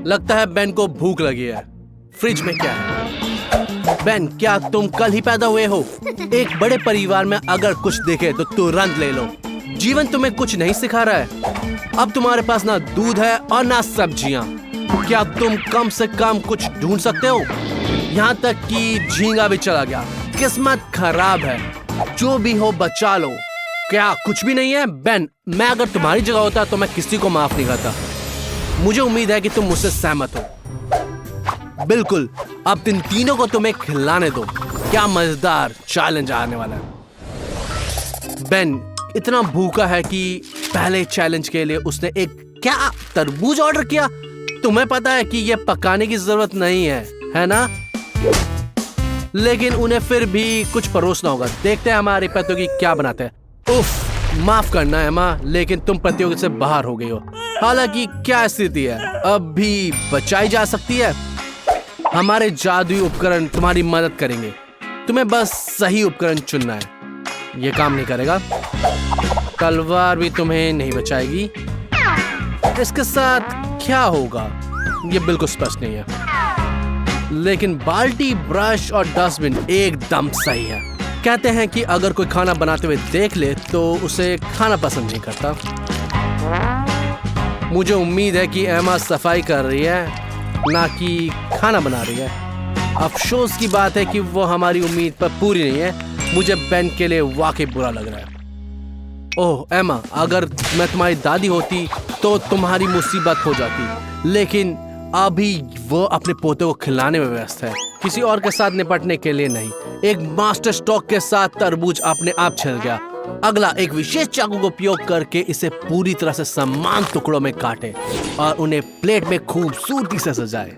लगता है बेन को भूख लगी है। फ्रिज में क्या है? बेन, क्या तुम कल ही पैदा हुए हो? एक बड़े परिवार में अगर कुछ देखे तो तुरंत ले लो। जीवन तुम्हें कुछ नहीं सिखा रहा है। अब तुम्हारे पास ना दूध है और ना सब्जियां। क्या तुम कम से कम कुछ ढूंढ सकते हो? यहाँ तक कि झींगा भी चला गया। किस्मत खराब है। जो भी हो बचा लो। क्या कुछ भी नहीं है? बेन, मैं अगर तुम्हारी जगह होता तो मैं किसी को माफ नहीं करता। मुझे उम्मीद है कि तुम मुझसे सहमत हो। बिल्कुल, अब इन तीनों को तुम्हें खिलाने दो। क्या मजेदार चैलेंज आने वाला है। बेन इतना भूखा है कि पहले चैलेंज के लिए उसने एक क्या तरबूज ऑर्डर किया। तुम्हें पता है कि यह पकाने की जरूरत नहीं है ना? लेकिन उन्हें फिर भी कुछ परोसना होगा। देखते हैं हमारे प्रतियोगी क्या बनाते हैं। उफ, माफ करना है माँ, लेकिन तुम प्रतियोगिता से बाहर हो गई हो। हालांकि क्या स्थिति है, अब भी बचाई जा सकती है। हमारे जादुई उपकरण तुम्हारी मदद करेंगे। तुम्हें बस सही उपकरण चुनना है। ये काम नहीं करेगा। तलवार भी तुम्हें नहीं बचाएगी। इसके साथ क्या होगा ये बिल्कुल स्पष्ट नहीं है। लेकिन बाल्टी, ब्रश और डस्टबिन एकदम सही है। कहते हैं कि अगर कोई खाना बनाते हुए देख ले तो उसे खाना पसंद नहीं करता। मुझे उम्मीद है कि एमा सफाई कर रही है, ना कि खाना बना रही है। अफसोस की बात है कि वो हमारी उम्मीद पर पूरी नहीं है। मुझे बेन के लिए वाकई बुरा लग रहा है। ओह एमा, अगर मैं तुम्हारी दादी होती तो तुम्हारी मुसीबत हो जाती। लेकिन अभी वो अपने पोते को खिलाने में व्यस्त है, किसी और के साथ निपटने के लिए नहीं। एक मास्टर स्ट्रोक के साथ तरबूज अपने आप छिल गया। अगला, एक विशेष चाकू का उपयोग करके इसे पूरी तरह से समान टुकड़ों में काटे और उन्हें प्लेट में खूबसूरती से सजाए।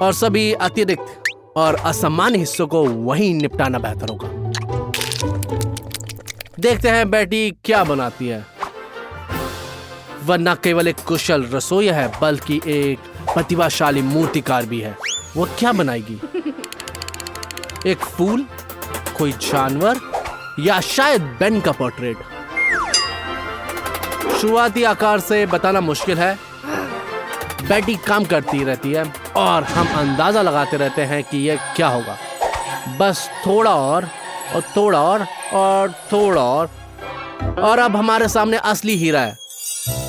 और सभी अतिरिक्त और असामान्य हिस्सों को वहीं निपटाना बेहतर होगा। देखते हैं बेटी क्या बनाती है। वह न केवल एक कुशल रसोइया है बल्कि एक प्रतिभाशाली मूर्तिकार भी है। वो क्या बनाएगी? एक फूल, कोई जानवर, या शायद बेन का पोर्ट्रेट? शुरुआती आकार से बताना मुश्किल है। बेटी काम करती रहती है और हम अंदाजा लगाते रहते हैं कि यह क्या होगा। बस थोड़ा और थोड़ा और थोड़ा और अब हमारे सामने असली हीरा है।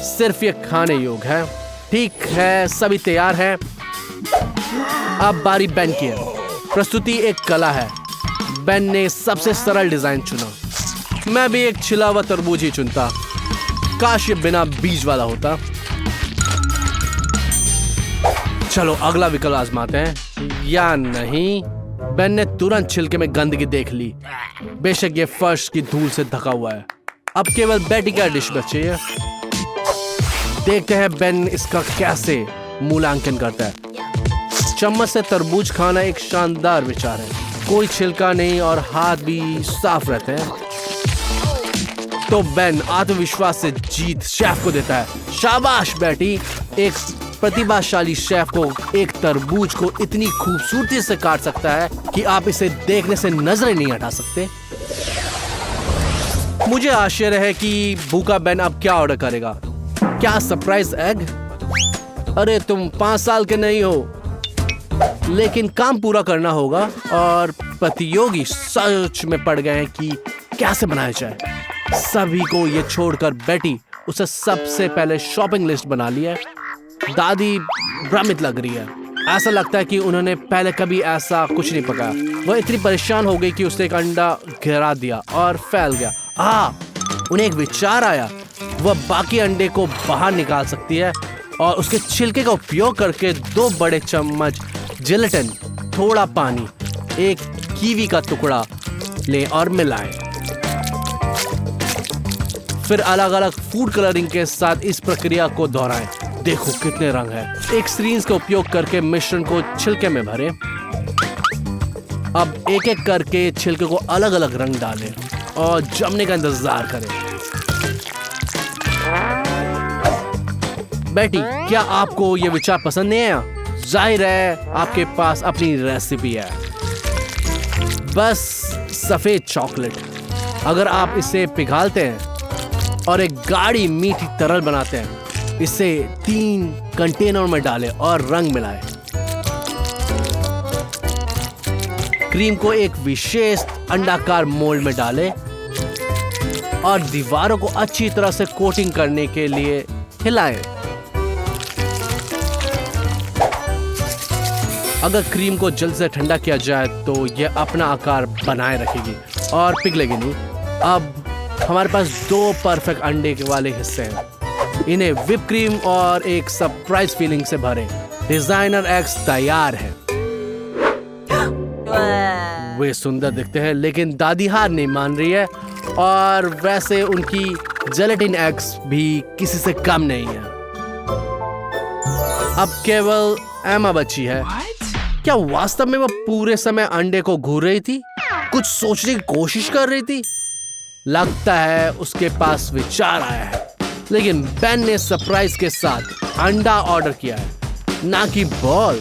सिर्फ ये खाने योग्य है। ठीक है, सभी तैयार हैं। अब बारी बेन की है। प्रस्तुति एक कला है। बेन ने सबसे सरल डिजाइन चुना। मैं भी एक छिला हुआ तरबूज ही चुनता। काश ये बिना बीज वाला होता। चलो अगला विकल्प आजमाते हैं। या नहीं। बेन ने तुरंत छिलके में गंदगी देख ली। बेशक ये फर्श की धूल से ढका हुआ है। अब केवल बेटी का डिश बची है। देखते हैं बेन इसका कैसे मूल्यांकन करता है। चम्मच से तरबूज खाना एक शानदार विचार है। कोई छिलका नहीं और हाथ भी साफ रहते हैं। तो बेन आत्मविश्वास से जीत शेफ को देता है। शाबाश बेटी। एक प्रतिभाशाली शेफ को एक तरबूज को इतनी खूबसूरती से काट सकता है कि आप इसे देखने से नजरें नहीं हटा सकते। मुझे आश्चर्य है कि भूखा बेन अब क्या ऑर्डर करेगा। क्या सरप्राइज एग? अरे तुम 5 साल के नहीं हो, लेकिन काम पूरा करना होगा। और प्रतियोगी सच में पड़ गए हैं कि कैसे बनाया जाए। सभी को ये छोड़कर बेटी उसे सबसे पहले शॉपिंग लिस्ट बना ली है। दादी भ्रमित लग रही है। ऐसा लगता है कि उन्होंने पहले कभी ऐसा कुछ नहीं पकाया। वह इतनी परेशान हो गई कि उसने एक अंडा गिरा दिया और फैल गया। उन्हें एक विचार आया। वह बाकी अंडे को बाहर निकाल सकती है और उसके छिलके का उपयोग करके 2 बड़े चम्मच जिलेटिन, थोड़ा पानी, एक कीवी का टुकड़ा ले और मिलाएं। फिर अलग अलग फूड कलरिंग के साथ इस प्रक्रिया को दोहराएं। देखो कितने रंग हैं। एक सिरिंज का उपयोग करके मिश्रण को छिलके में भरें। अब एक एक करके छिलके को अलग अलग रंग डालें और जमने का इंतजार करें। बेटी, क्या आपको ये विचार पसंद नहीं आया? जाहिर है आपके पास अपनी रेसिपी है। बस सफेद चॉकलेट। अगर आप इसे पिघालते हैं और एक गाढ़ी मीठी तरल बनाते हैं इसे 3 कंटेनर में डालें और रंग मिलाएं। क्रीम को एक विशेष अंडाकार मोल्ड में डालें और दीवारों को अच्छी तरह से कोटिंग करने के लिए हिलाएं। अगर क्रीम को जल्द से ठंडा किया जाए तो यह अपना आकार बनाए रखेगी और पिघलेगी नहीं। अब हमारे पास 2 परफेक्ट अंडे के वाले हिस्से हैं। इन्हें व्हिप क्रीम और एक सरप्राइज फीलिंग से भरें। डिजाइनर एग्स तैयार हैं। वे सुंदर दिखते हैं, लेकिन दादी हार नहीं मान रही है और वैसे उनकी जेलेटिन एग्स भी किसी से कम नहीं है। अब केवल एमा बची है। क्या वास्तव में वो पूरे समय अंडे को घूर रही थी, कुछ सोचने की कोशिश कर रही थी? लगता है उसके पास विचार आया है। लेकिन बेन ने सरप्राइज के साथ अंडा ऑर्डर किया है, ना कि बॉल।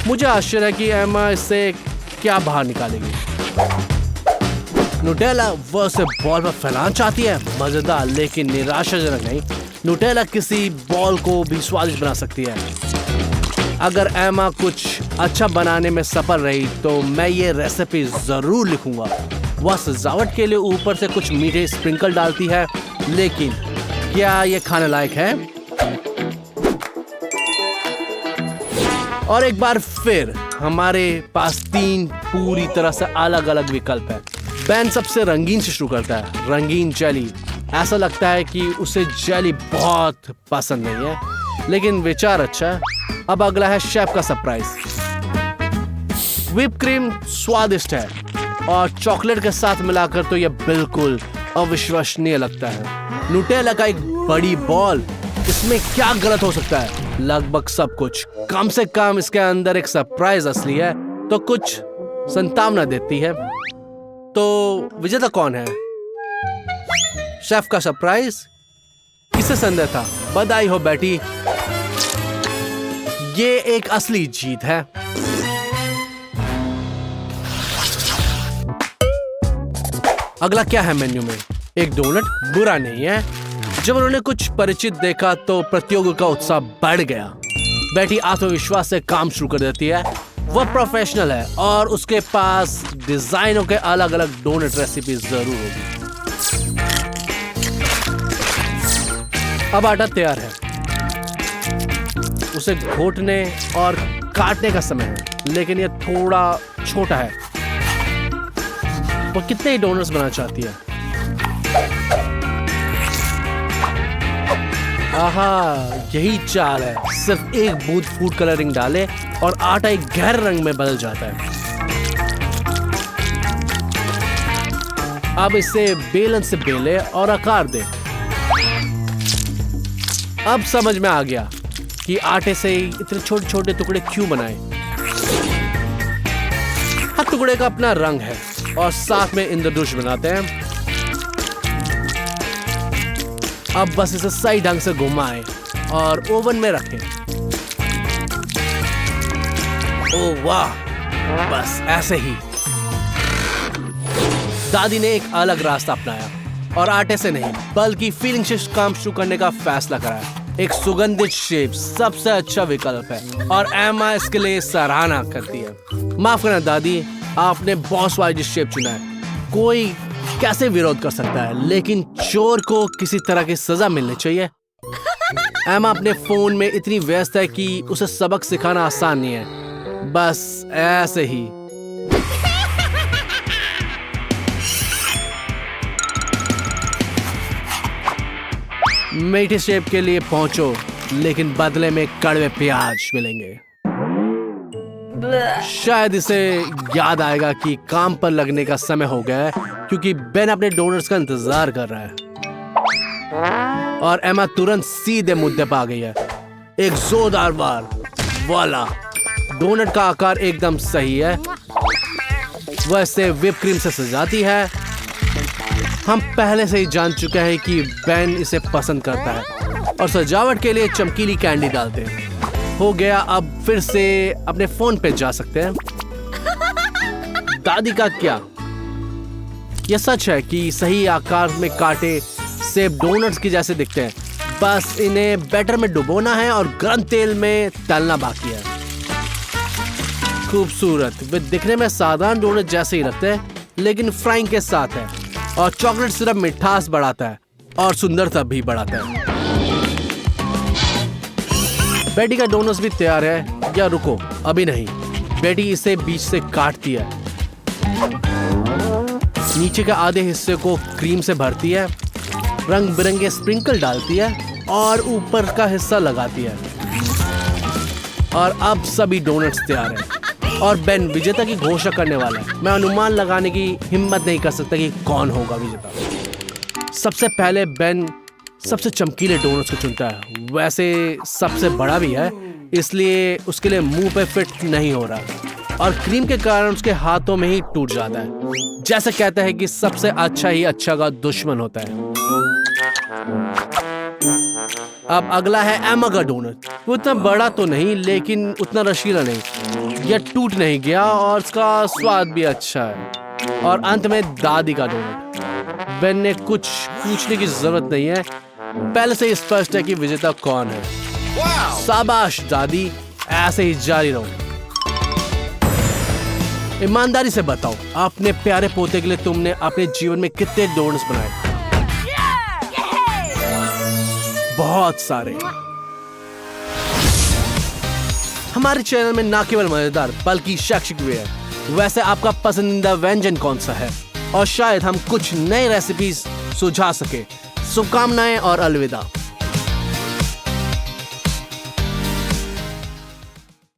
मुझे आश्चर्य है कि एमा इससे क्या बाहर निकालेगी। नुटेला वो उसे बॉल पर फैलाना चाहती है। मजेदार लेकिन निराशाजनक नहीं। नुटेला किसी बॉल को भी स्वादिष्ट बना सकती है। अगर एमा कुछ अच्छा बनाने में सफल रही तो मैं ये रेसिपी जरूर लिखूंगा। वह सजावट के लिए ऊपर से कुछ मीठे स्प्रिंकल डालती है, लेकिन क्या ये खाने लायक है? और एक बार फिर हमारे पास 3 पूरी तरह से अलग अलग विकल्प है। बेन सबसे रंगीन से शुरू करता है। रंगीन जेली। ऐसा लगता है कि उसे जेली बहुत पसंद नहीं है, लेकिन विचार अच्छा है। अब अगला है शेफ का सरप्राइज। व्हिप क्रीम स्वादिष्ट है और चॉकलेट के साथ मिलाकर तो यह बिल्कुल अविश्वसनीय लगता है। नुटेला का एक बड़ी बॉल, इसमें क्या गलत हो सकता है? लगभग सब कुछ। कम से कम इसके अंदर एक सरप्राइज असली है, तो कुछ संतावना देती है। तो विजेता कौन है? शेफ का सरप्राइज? किसे संदेह था? बधाई हो बेटी, ये एक असली जीत है। अगला क्या है मेन्यू में? एक डोनट। बुरा नहीं है। जब उन्होंने कुछ परिचित देखा तो प्रतियोगियों का उत्साह बढ़ गया। बेटी आत्मविश्वास से काम शुरू कर देती है। वह प्रोफेशनल है और उसके पास डिजाइनों के अलग अलग डोनट रेसिपी जरूर होगी। अब आटा तैयार है। उसे घोटने और काटने का समय है, लेकिन यह थोड़ा छोटा है। वो कितने ही डोनट्स बनाना चाहती है? आहा, यही चाल है। सिर्फ एक बूंद फूड कलरिंग डाले और आटा एक गहरे रंग में बदल जाता है। अब इसे बेलन से बेले और आकार दे। अब समझ में आ गया कि आटे से इतने छोटे छोटे टुकड़े क्यों बनाए। हर टुकड़े का अपना रंग है और साथ में इंद्रधनुष बनाते हैं। अब बस इसे सही ढंग से घुमाएं और ओवन में रखें। ओह वाह, बस ऐसे ही। दादी ने एक अलग रास्ता अपनाया और आटे से नहीं बल्कि फीलिंग से काम शुरू करने का फैसला कराया। एक सुगंधित शेप सबसे अच्छा विकल्प है और एमा इसके लिए सराहना करती है। माफ करना दादी, आपने बहुत स्वादिष्ट शेप चुना है। कोई कैसे विरोध कर सकता है, लेकिन चोर को किसी तरह की सजा मिलनी चाहिए। एमा अपने फोन में इतनी व्यस्त है कि उसे सबक सिखाना आसान नहीं है। बस ऐसे ही। मीठे शेप के लिए पहुंचो, लेकिन बदले में कड़वे प्याज मिलेंगे। शायद इसे याद आएगा कि काम पर लगने का समय हो गया है, क्योंकि बेन अपने डोनट्स का इंतजार कर रहा है। और एमा तुरंत सीधे मुद्दे पर आ गई है। एक जोरदार वार। वाला, डोनट का आकार एकदम सही है। वह इसे व्हिप क्रीम से सजाती है। हम पहले से ही जान चुके हैं कि बेन इसे पसंद करता है और सजावट के लिए चमकीली कैंडी डालते हैं। हो गया, अब फिर से अपने फोन पे जा सकते हैं। दादी का क्या? यह सच है कि सही आकार में काटे सेब डोनट्स की जैसे दिखते हैं। बस इन्हें बैटर में डुबोना है और गर्म तेल में तलना बाकी है। खूबसूरत, वे दिखने में साधारण डोनट जैसे ही लगते हैं, लेकिन फ्राइंग के साथ है और चॉकलेट सिर्फ मिठास बढ़ाता है और सुंदरता भी बढ़ाता है। बेटी का डोनट्स भी तैयार है, या रुको अभी नहीं। बेटी इसे बीच से काटती है, नीचे के आधे हिस्से को क्रीम से भरती है, रंग बिरंगे स्प्रिंकल डालती है और ऊपर का हिस्सा लगाती है। और अब सभी डोनट्स तैयार हैं और बेन विजेता की घोषणा करने वाला है। मैं अनुमान लगाने की हिम्मत नहीं कर सकता कि कौन होगा विजेता। सबसे पहले बेन सबसे चमकीले डोनट्स को चुनता है। वैसे सबसे बड़ा भी है, इसलिए उसके लिए मुंह पे फिट नहीं हो रहा और क्रीम के कारण उसके हाथों में ही टूट जाता है। जैसे कहता है कि सबसे अच्छा ही अच्छा का दुश्मन होता है। अब अगला है एमा का डोनट। वो उतना बड़ा तो नहीं, लेकिन उतना रसीला नहीं। यह टूट नहीं गया और उसका स्वाद भी अच्छा है। और अंत में दादी का डोनट। बेन ने कुछ पूछने की जरूरत नहीं है, पहले से ही स्पष्ट है कि विजेता कौन है। शाबाश दादी, ऐसे ही जारी रहो। ईमानदारी से बताओ, अपने प्यारे पोते के लिए तुमने अपने जीवन में कितने डोनट्स बनाए? बहुत सारे। हमारे चैनल में ना केवल मजेदार बल्कि शैक्षिक भी है। वैसे आपका पसंदीदा व्यंजन कौन सा है? और शायद हम कुछ नए रेसिपीज सुझा सके। शुभकामनाएं और अलविदा।